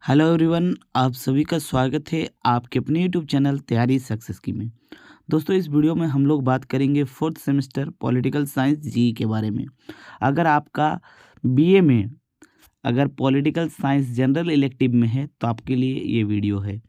Hello everyone, आप सभी का स्वागत है आपके अपने यूट्यूब चैनल तैयारी सक्सेस की में। दोस्तों, इस वीडियो में हम लोग बात करेंगे फोर्थ सेमेस्टर पॉलिटिकल साइंस जी के बारे में। अगर आपका बीए में अगर पॉलिटिकल साइंस जनरल इलेक्टिव में है तो आपके लिए ये वीडियो है।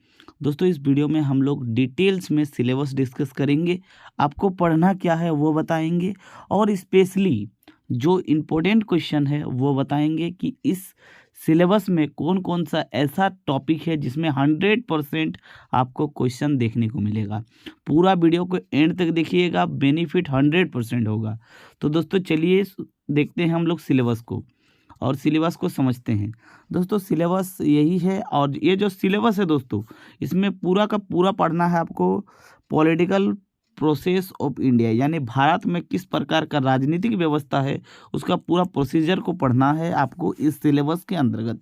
दोस्तों, इस वीडियो में हम लोग डिटेल्स में सिलेबस डिस्कस करेंगे, आपको पढ़ना क्या है वो बताएंगे और स्पेशली जो इम्पोर्टेंट क्वेश्चन है वो बताएंगे कि इस सिलेबस में कौन कौन सा ऐसा टॉपिक है जिसमें 100% आपको क्वेश्चन देखने को मिलेगा। पूरा वीडियो को एंड तक देखिएगा, बेनिफिट 100% होगा। तो दोस्तों चलिए देखते हैं हम लोग सिलेबस को और सिलेबस को समझते हैं। दोस्तों, सिलेबस यही है और ये जो सिलेबस है दोस्तों, इसमें पूरा का पूरा पढ़ना है आपको पॉलिटिकल प्रोसेस ऑफ इंडिया, यानी भारत में किस प्रकार का राजनीतिक व्यवस्था है उसका पूरा प्रोसीजर को पढ़ना है आपको इस सिलेबस के अंतर्गत।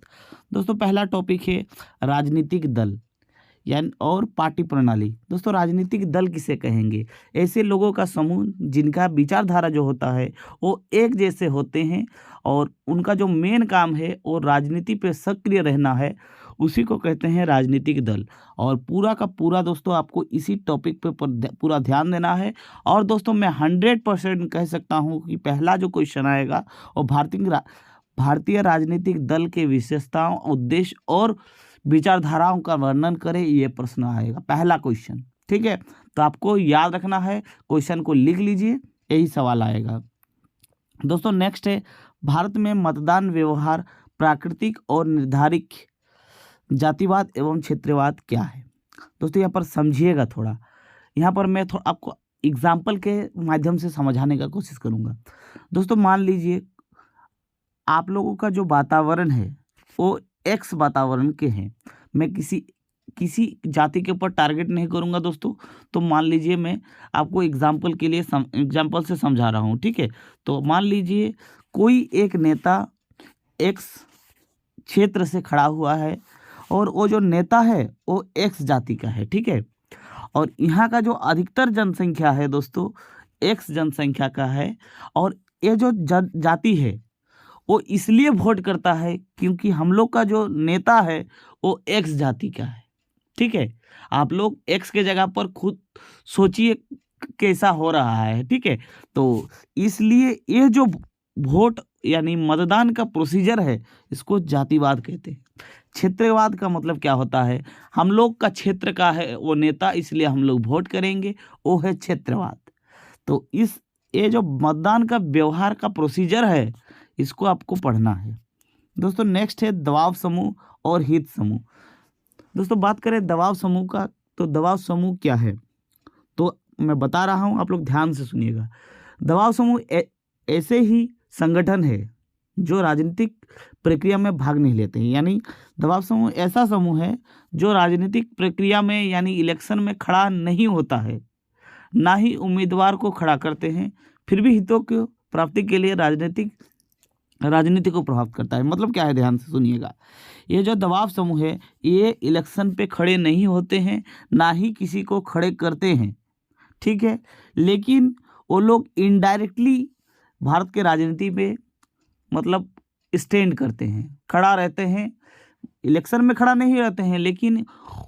दोस्तों, पहला टॉपिक है राजनीतिक दल यानी और पार्टी प्रणाली। दोस्तों, राजनीतिक दल किसे कहेंगे? ऐसे लोगों का समूह जिनका विचारधारा जो होता है वो एक जैसे होते हैं और उनका जो मेन काम है वो राजनीति पे सक्रिय रहना है, उसी को कहते हैं राजनीतिक दल। और पूरा का पूरा दोस्तों आपको इसी टॉपिक पे पूरा ध्यान देना है। और दोस्तों, मैं 100% कह सकता हूँ कि पहला जो क्वेश्चन आएगा वो भारतीय राजनीतिक दल के विशेषताओं, उद्देश्य और विचारधाराओं का वर्णन करें, ये प्रश्न आएगा पहला क्वेश्चन। ठीक है, तो आपको याद रखना है, क्वेश्चन को लिख लीजिए, यही सवाल आएगा। दोस्तों, नेक्स्ट है भारत में मतदान व्यवहार प्राकृतिक और निर्धारित जातिवाद एवं क्षेत्रवाद क्या है। दोस्तों, यहाँ पर समझिएगा थोड़ा, यहाँ पर मैं थोड़ा आपको एग्जाम्पल के माध्यम से समझाने का कोशिश करूँगा। दोस्तों, मान लीजिए आप लोगों का जो वातावरण है वो एक्स वातावरण के हैं। मैं किसी जाति के ऊपर टारगेट नहीं करूंगा दोस्तों। तो मान लीजिए मैं आपको एग्जाम्पल के लिए एग्जाम्पल से समझा रहा हूँ। ठीक है, तो मान लीजिए कोई एक नेता एक्स क्षेत्र से खड़ा हुआ है और वो जो नेता है वो एक्स जाति का है। ठीक है, और यहाँ का जो अधिकतर जनसंख्या है दोस्तों एक्स जनसंख्या का है और ये जो जाति है वो इसलिए वोट करता है क्योंकि हम लोग का जो नेता है वो एक्स जाति का है। ठीक है, आप लोग एक्स के जगह पर खुद सोचिए कैसा हो रहा है। ठीक है, तो इसलिए ये जो वोट यानी मतदान का प्रोसीजर है इसको जातिवाद कहते हैं। क्षेत्रवाद का मतलब क्या होता है? हम लोग का क्षेत्र का है वो नेता, इसलिए हम लोग वोट करेंगे, वो है क्षेत्रवाद। तो ये जो मतदान का व्यवहार का प्रोसीजर है इसको आपको पढ़ना है। दोस्तों, नेक्स्ट है दबाव समूह और हित समूह। दोस्तों, बात करें दबाव समूह का, तो दबाव समूह क्या है तो मैं बता रहा हूं, आप लोग ध्यान से सुनिएगा। दबाव समूह ऐसे ही संगठन है जो राजनीतिक प्रक्रिया में भाग नहीं लेते हैं। यानी दबाव समूह ऐसा समूह है जो राजनीतिक प्रक्रिया में यानी इलेक्शन में खड़ा नहीं होता है, ना ही उम्मीदवार को खड़ा करते हैं, फिर भी हितों की प्राप्ति के लिए राजनीति को प्रभावित करता है। मतलब क्या है, ध्यान से सुनिएगा। ये जो दबाव समूह है ये इलेक्शन पे खड़े नहीं होते हैं, ना ही किसी को खड़े करते हैं। ठीक है, लेकिन वो लोग इनडायरेक्टली भारत के राजनीति पे मतलब स्टैंड करते हैं, खड़ा रहते हैं। इलेक्शन में खड़ा नहीं रहते हैं, लेकिन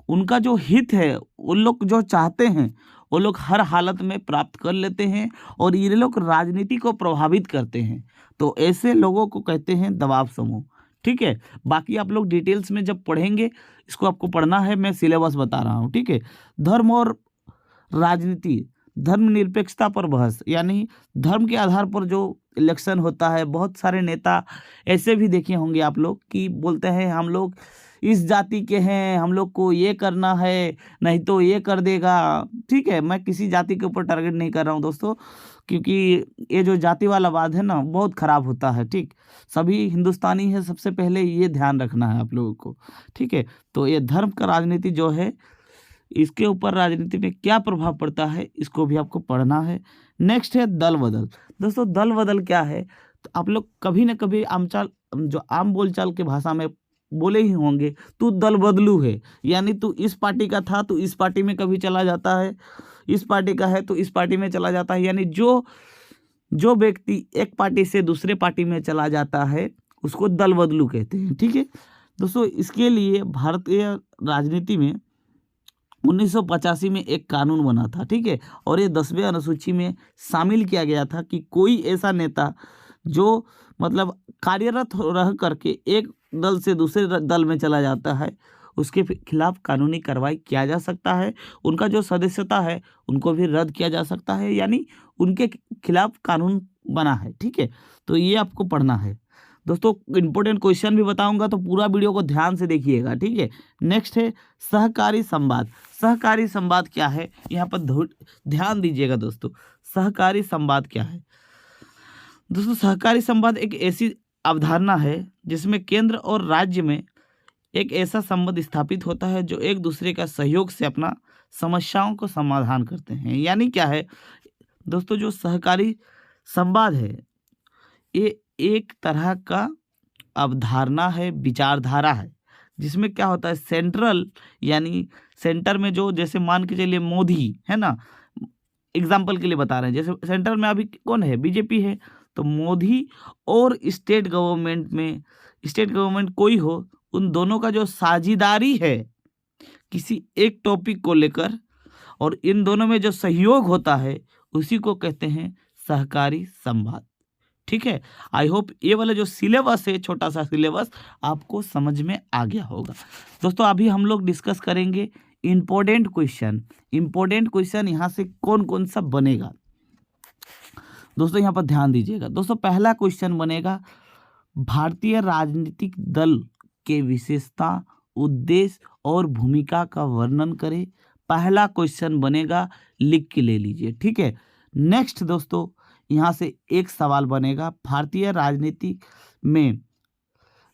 उनका जो हित है उन लोग जो चाहते हैं वो लोग हर हालत में प्राप्त कर लेते हैं और ये लोग राजनीति को प्रभावित करते हैं। तो ऐसे लोगों को कहते हैं दबाव समूह। ठीक है, बाकी आप लोग डिटेल्स में जब पढ़ेंगे, इसको आपको पढ़ना है, मैं सिलेबस बता रहा हूँ। ठीक है, धर्म और राजनीति, धर्मनिरपेक्षता पर बहस, यानी धर्म के आधार पर जो इलेक्शन होता है। बहुत सारे नेता ऐसे भी देखे होंगे आप लोग कि बोलते हैं हम लोग इस जाति के हैं, हम लोग को ये करना है, नहीं तो ये कर देगा। ठीक है, मैं किसी जाति के ऊपर टारगेट नहीं कर रहा हूँ दोस्तों, क्योंकि ये जो जाति वाला बात है ना बहुत खराब होता है। ठीक, सभी हिंदुस्तानी है, सबसे पहले ये ध्यान रखना है आप लोगों को। ठीक है, तो ये धर्म का राजनीति जो है इसके ऊपर राजनीति में क्या प्रभाव पड़ता है इसको भी आपको पढ़ना है। नेक्स्ट है दल बदल। दोस्तों, दल बदल क्या है तो आप लोग कभी ना कभी आम बोलचाल के भाषा में बोले ही होंगे, तू दल बदलू है, यानी तू इस पार्टी का था तो इस पार्टी में कभी चला जाता है, इस पार्टी का है तो इस पार्टी में चला जाता है। यानी जो व्यक्ति एक पार्टी से दूसरे पार्टी में चला जाता है उसको दल बदलू कहते हैं। ठीक है, दोस्तों इसके लिए भारतीय राजनीति में 1985 में एक कानून बना था, ठीक है, और ये 10वें अनुसूची में शामिल किया गया था कि कोई ऐसा नेता जो मतलब कार्यरत रह करके एक दल से दूसरे दल में चला जाता है, उसके खिलाफ कानूनी कार्रवाई किया जा सकता है। उनका जो सदस्यता है उनको भी रद्द किया जा सकता है, यानी उनके खिलाफ कानून बना है, ठीक है। तो ये आपको पढ़ना है दोस्तों। इंपॉर्टेंट क्वेश्चन भी बताऊंगा, तो पूरा वीडियो को ध्यान से देखिएगा, ठीक है। नेक्स्ट है सहकारी संवाद। सहकारी संवाद क्या है, यहाँ पर ध्यान दीजिएगा दोस्तों। सहकारी संवाद क्या है दोस्तों? सहकारी संवाद एक ऐसी अवधारणा है जिसमें केंद्र और राज्य में एक ऐसा संबंध स्थापित होता है जो एक दूसरे का सहयोग से अपना समस्याओं को समाधान करते हैं। यानी क्या है दोस्तों, जो सहकारी संवाद है ये एक तरह का अवधारणा है, विचारधारा है, जिसमें क्या होता है सेंट्रल, यानी सेंटर में जो, जैसे मान के चलिए मोदी है ना, एग्जाम्पल के लिए बता रहे हैं, जैसे सेंटर में अभी कौन है, बीजेपी है, तो मोदी और स्टेट गवर्नमेंट कोई हो, उन दोनों का जो साझेदारी है किसी एक टॉपिक को लेकर और इन दोनों में जो सहयोग होता है उसी को कहते हैं सहकारी संवाद, ठीक है। आई होप ये वाला जो सिलेबस है, छोटा सा सिलेबस, आपको समझ में आ गया होगा। दोस्तों अभी हम लोग डिस्कस करेंगे इंपॉर्टेंट क्वेश्चन यहाँ से कौन कौन सा बनेगा। दोस्तों यहाँ पर ध्यान दीजिएगा। दोस्तों पहला क्वेश्चन बनेगा भारतीय राजनीतिक दल के विशेषता, उद्देश्य और भूमिका का वर्णन करें। पहला क्वेश्चन बनेगा, लिख के ले लीजिए, ठीक है। नेक्स्ट दोस्तों यहाँ से एक सवाल बनेगा, भारतीय राजनीति में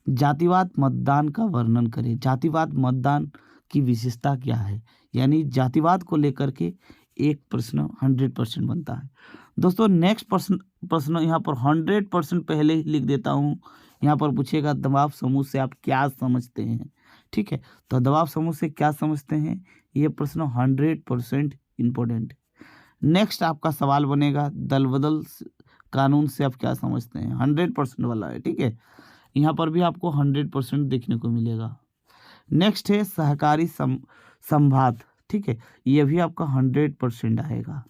जातिवाद मतदान का वर्णन करें। जातिवाद मतदान की विशेषता क्या है, यानी जातिवाद को लेकर के एक प्रश्न 100% बनता है। दोस्तों नेक्स्ट प्रश्न यहाँ पर 100% पहले ही लिख देता हूँ। यहाँ पर पूछेगा दबाव समूह से आप क्या समझते हैं, ठीक है। तो दबाव समूह से क्या समझते हैं, ये प्रश्न 100% इम्पोर्टेंट है। नेक्स्ट आपका सवाल बनेगा दल बदल कानून से आप क्या समझते हैं, 100% वाला है, ठीक है। यहाँ पर भी आपको 100% देखने को मिलेगा। नेक्स्ट है सहकारी संवाद, ठीक है, ये भी आपका 100% आएगा।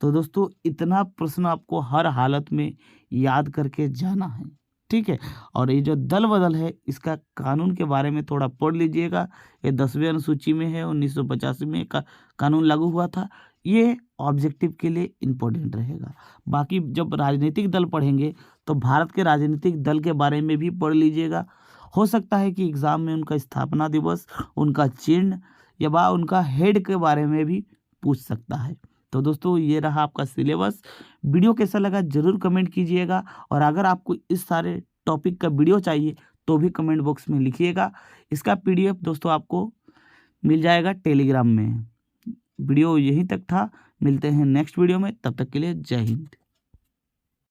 तो दोस्तों इतना प्रश्न आपको हर हालत में याद करके जाना है, ठीक है। और ये जो दल बदल है इसका कानून के बारे में थोड़ा पढ़ लीजिएगा। ये 10वें अनुसूची में है, 1985 में कानून लागू हुआ था। ये ऑब्जेक्टिव के लिए इम्पोर्टेंट रहेगा। बाकी जब राजनीतिक दल पढ़ेंगे तो भारत के राजनीतिक दल के बारे में भी पढ़ लीजिएगा। हो सकता है कि एग्ज़ाम में उनका स्थापना दिवस, उनका चिन्ह या उनका हेड के बारे में भी पूछ सकता है। तो दोस्तों ये रहा आपका सिलेबस। वीडियो कैसा लगा जरूर कमेंट कीजिएगा, और अगर आपको इस सारे टॉपिक का वीडियो चाहिए तो भी कमेंट बॉक्स में लिखिएगा। इसका PDF दोस्तों आपको मिल जाएगा टेलीग्राम में। वीडियो यहीं तक था, मिलते हैं नेक्स्ट वीडियो में, तब तक के लिए जय हिंद।